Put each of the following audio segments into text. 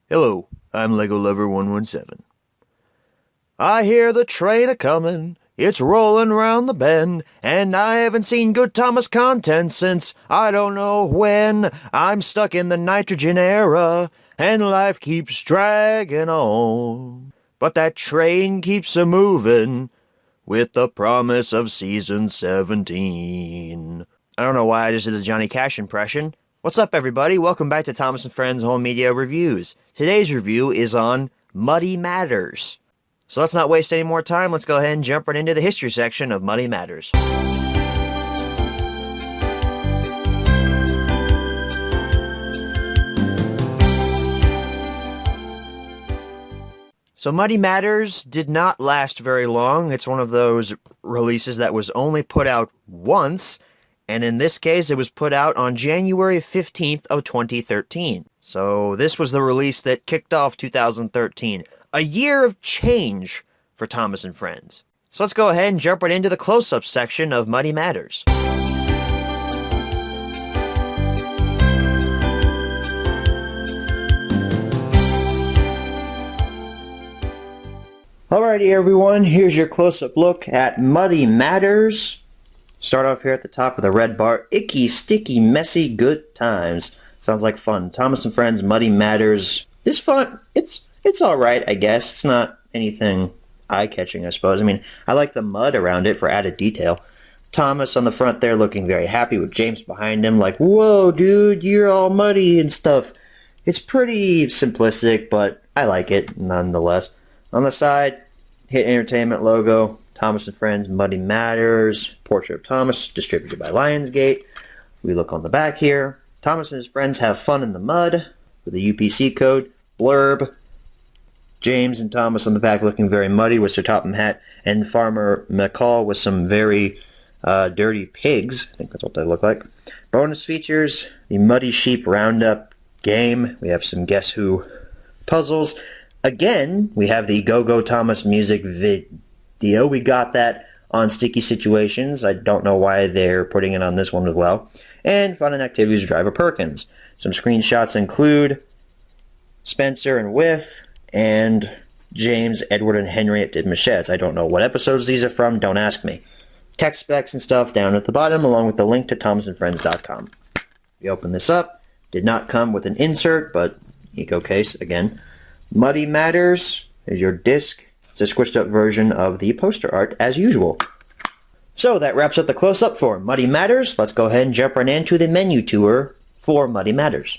Hello, I'm Lego Lover 117. I hear the train a-comin', it's rollin' round the bend, and I haven't seen Good Thomas content since I don't know when. I'm stuck in the nitrogen era, and life keeps draggin' on. But that train keeps a-movin', with the promise of season 17. I don't know why I just did the Johnny Cash impression. What's up, everybody? Welcome back to Thomas and Friends Home Media Reviews. Today's review is on Muddy Matters. So let's not waste any more time. Let's go ahead and jump right into the history section of Muddy Matters. So Muddy Matters did not last very long. It's one of those releases that was only put out once, and in this case it was put out on January 15th of 2013. So this was the release that kicked off 2013. A year of change for Thomas and Friends. So let's go ahead and jump right into the close-up section of Muddy Matters. Alrighty everyone, here's your close-up look at Muddy Matters. Start off here at the top with a red bar. Icky, sticky, messy, good times. Sounds like fun. Thomas and Friends Muddy Matters is fun. It's alright, I guess. It's not anything eye-catching, I suppose. I mean, I like the mud around it for added detail. Thomas on the front there looking very happy with James behind him like, whoa, dude, you're all muddy and stuff. It's pretty simplistic, but I like it nonetheless. On the side, Hit Entertainment logo, Thomas and Friends Muddy Matters, portrait of Thomas, distributed by Lionsgate. We look on the back here. Thomas and his friends have fun in the mud with a UPC code, blurb. James and Thomas on the back looking very muddy with Sir Topham Hatt and Farmer McCall with some very dirty pigs. I think that's what they look like. Bonus features, the Muddy Sheep Roundup game. We have some Guess Who puzzles. Again, we have the Go Go Thomas music video. We got that on Sticky Situations. I don't know why they're putting it on this one as well. And Fun and Activities with Driver Perkins. Some screenshots include Spencer and Whiff, and James, Edward, and Henriette did machettes. I don't know what episodes these are from. Don't ask me. Text specs and stuff down at the bottom, along with the link to thomasandfriends.com. We open this up. Did not come with an insert, but eco case again. Muddy Matters is your disc. It's a squished up version of the poster art as usual. So that wraps up the close-up for Muddy Matters. Let's go ahead and jump right into the menu tour for Muddy Matters.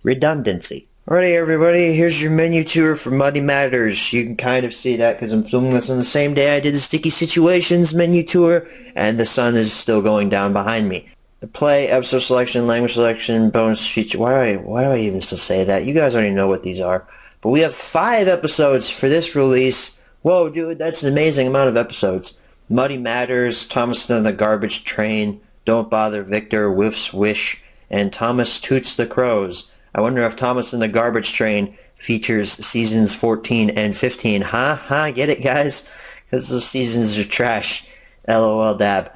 Redundancy. Alrighty everybody, here's your menu tour for Muddy Matters. You can kind of see that because I'm filming this on the same day I did the Sticky Situations menu tour, and the sun is still going down behind me. The play, episode selection, language selection, bonus feature. Why do I even still say that? You guys already know what these are. But we have 5 episodes for this release. Whoa, dude, that's an amazing amount of episodes. Muddy Matters, Thomas and the Garbage Train, Don't Bother Victor, Whiff's Wish, and Thomas Toots the Crows. I wonder if Thomas and the Garbage Train features seasons 14 and 15. Get it, guys? Because those seasons are trash. LOL dab.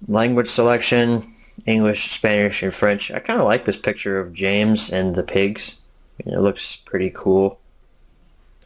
Language selection, English, Spanish, and French. I kind of like this picture of James and the pigs. It looks pretty cool.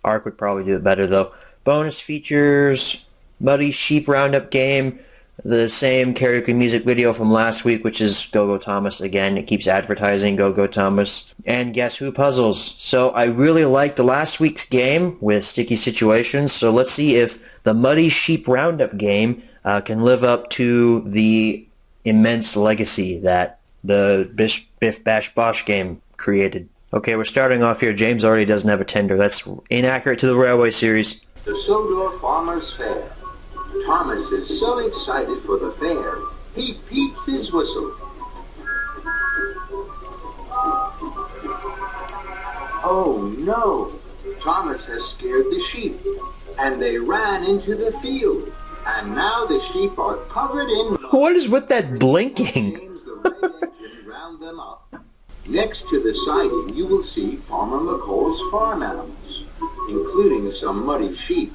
Arc would probably do it better, though. Bonus features, Muddy Sheep Roundup game, the same karaoke music video from last week, which is Go Go Thomas again. It keeps advertising Go Go Thomas. And Guess Who puzzles. So I really liked last week's game with Sticky Situations, so let's see if the Muddy Sheep Roundup game can live up to the immense legacy that the Biff Bash Bosh game created. Okay, we're starting off here. James already doesn't have a tender. That's inaccurate to the Railway series. The Sodor Farmers Fair. Thomas is so excited for the fair, he peeps his whistle. Oh no! Thomas has scared the sheep, and they ran into the field, and now the sheep are covered in mud. What is with that blinking? The rain engine round them up. Next to the siding, you will see Farmer McCall's farm animals, including some muddy sheep.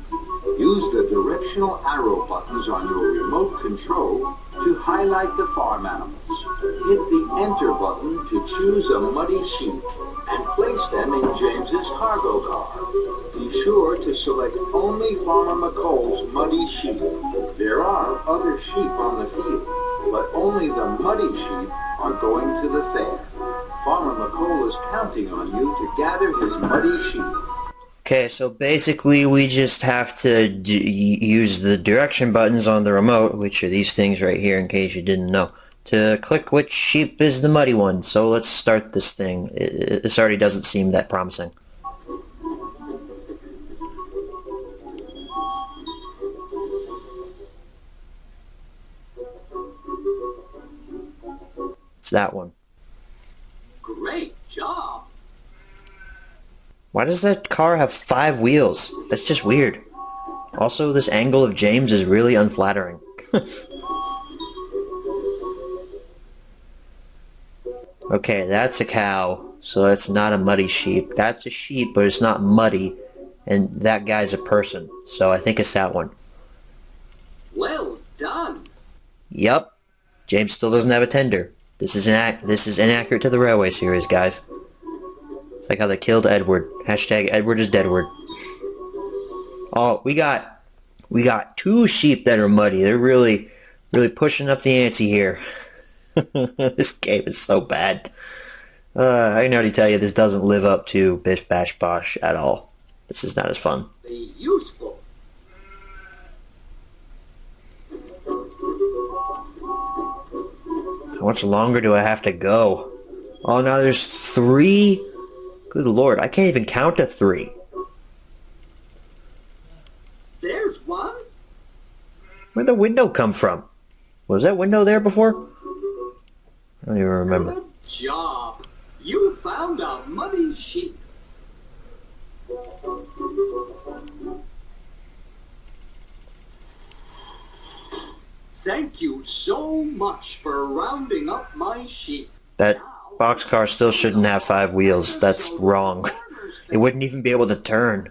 Use the directional arrow buttons on your remote control to highlight the farm animals. Hit the Enter button to choose a muddy sheep and place them in James's cargo car. Be sure to select only Farmer McColl's muddy sheep. There are other sheep on the field, but only the muddy sheep are going to the fair. Farmer McColl is counting on you to gather his muddy sheep. Okay, so basically we just have to use the direction buttons on the remote, which are these things right here in case you didn't know, to click which sheep is the muddy one. So let's start this thing. This already doesn't seem that promising. It's that one. Great job! Why does that car have 5 wheels? That's just weird. Also, this angle of James is really unflattering. Okay, that's a cow, so that's not a muddy sheep. That's a sheep, but it's not muddy, and that guy's a person, so I think it's that one. Well done! Yup, James still doesn't have a tender. This is inaccurate to the Railway series, guys. It's like how they killed Edward. Hashtag Edward is deadward. Oh, we got 2 sheep that are muddy. They're really pushing up the ante here. This game is so bad. I can already tell you this doesn't live up to Bish Bash Bosh at all. This is not as fun. Be useful. How much longer do I have to go? Oh, now there's 3? Good lord, I can't even count to 3. There's one. Where'd the window come from? Was that window there before? I don't even remember. Good job. You found a muddy sheep. Thank you so much for rounding up my sheep. That boxcar still shouldn't have 5 wheels. That's wrong. It wouldn't even be able to turn.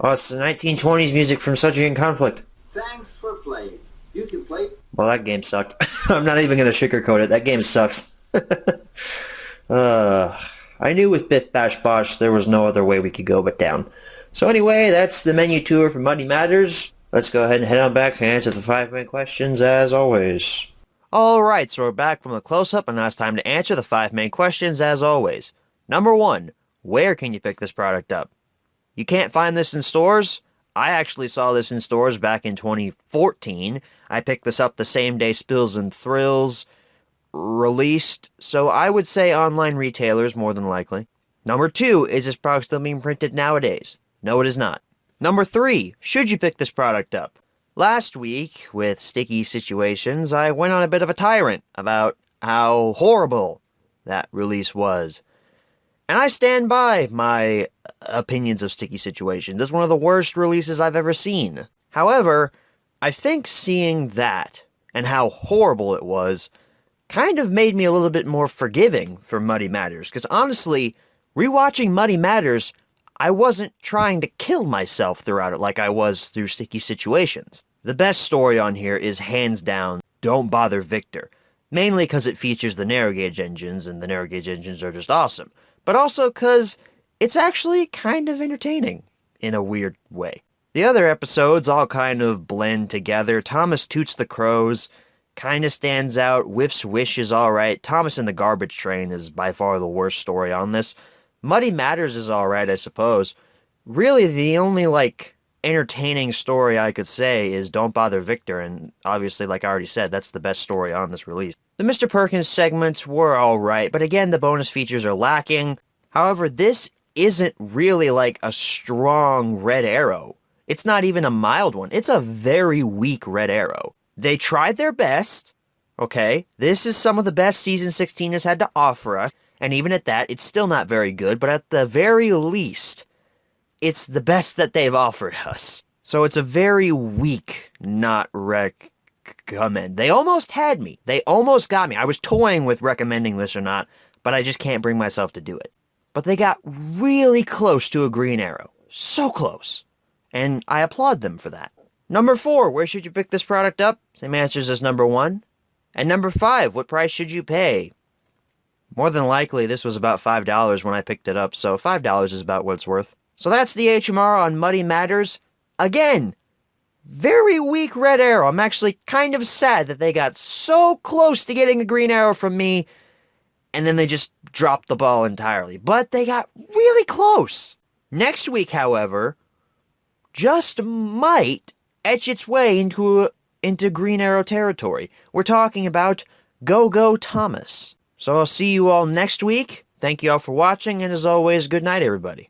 Oh, it's the 1920s music from Subject and Conflict. Thanks for playing. You can play. Well, that game sucked. I'm not even going to sugarcoat it. That game sucks. I knew with Biff Bash Bosh there was no other way we could go but down. So anyway, that's the menu tour for Muddy Matters. Let's go ahead and head on back and answer the 5 main questions as always. Alright, so we're back from the close-up, and now it's time to answer the 5 main questions as always. Number 1, where can you pick this product up? You can't find this in stores? I actually saw this in stores back in 2014. I picked this up the same day Spills and Thrills released, so I would say online retailers more than likely. Number 2, is this product still being printed nowadays? No, it is not. Number 3, should you pick this product up? Last week, with Sticky Situations, I went on a bit of a tirade about how horrible that release was. And I stand by my opinions of Sticky Situations. It's one of the worst releases I've ever seen. However, I think seeing that, and how horrible it was, kind of made me a little bit more forgiving for Muddy Matters. Because honestly, rewatching Muddy Matters, I wasn't trying to kill myself throughout it like I was through Sticky Situations. The best story on here is hands down Don't Bother Victor. Mainly because it features the narrow gauge engines, and the narrow gauge engines are just awesome. But also because it's actually kind of entertaining in a weird way. The other episodes all kind of blend together. Thomas Toots the Crows kind of stands out. Whiff's Wish is alright. Thomas and the Garbage Train is by far the worst story on this. Muddy Matters is alright, I suppose. Really, the only, entertaining story I could say is Don't Bother Victor, and obviously, like I already said, that's the best story on this release. The Mr. Perkins segments were alright, but again, the bonus features are lacking. However, this isn't really a strong Red Arrow. It's not even a mild one. It's a very weak Red Arrow. They tried their best, okay? This is some of the best Season 16 has had to offer us, and even at that, it's still not very good, but at the very least, it's the best that they've offered us. So it's a very weak not recommend. They almost had me. They almost got me. I was toying with recommending this or not, but I just can't bring myself to do it. But they got really close to a Green Arrow. So close. And I applaud them for that. Number 4, where should you pick this product up? Same answers as number 1. And number 5, what price should you pay? More than likely, this was about $5 when I picked it up, so $5 is about what it's worth. So that's the HMR on Muddy Matters. Again, very weak red arrow. I'm actually kind of sad that they got so close to getting a green arrow from me, and then they just dropped the ball entirely. But they got really close. Next week, however, just might etch its way into green arrow territory. We're talking about Go-Go Thomas. So I'll see you all next week. Thank you all for watching, and as always, good night, everybody.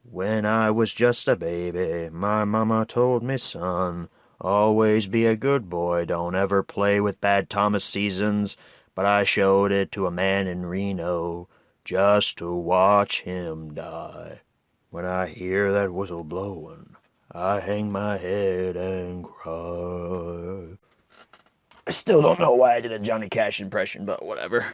When I was just a baby, my mama told me, son, always be a good boy, don't ever play with bad Thomas seasons. But I showed it to a man in Reno, just to watch him die. When I hear that whistle blowing, I hang my head and cry. I still don't know why I did a Johnny Cash impression, but whatever.